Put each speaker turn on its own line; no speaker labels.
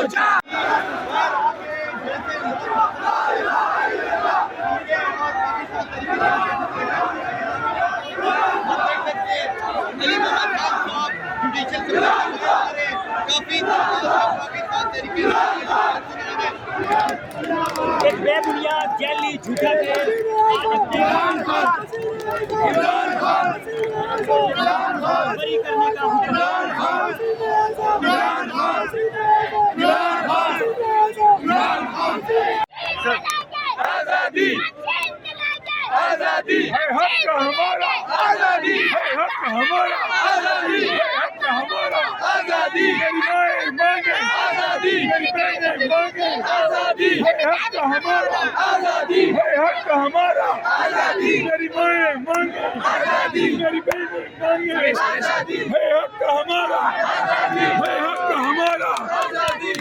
मोर्चा।
एक बेबुनियाद जैली झूठा केस बरी करने का
आजादी आजादी है हक हमारा, आजादी है हक हमारा, आजादी है हक हमारा, आजादी मेरी माएं मांगे, आजादी मेरी बहनें मांगे, आजादी है हक हमारा, आजादी है हक हमारा, आजादी मेरी माएं मांगे, आजादी मेरी बहनें मांगे, आजादी है हक हमारा, आजादी है हक हमारा, आजादी।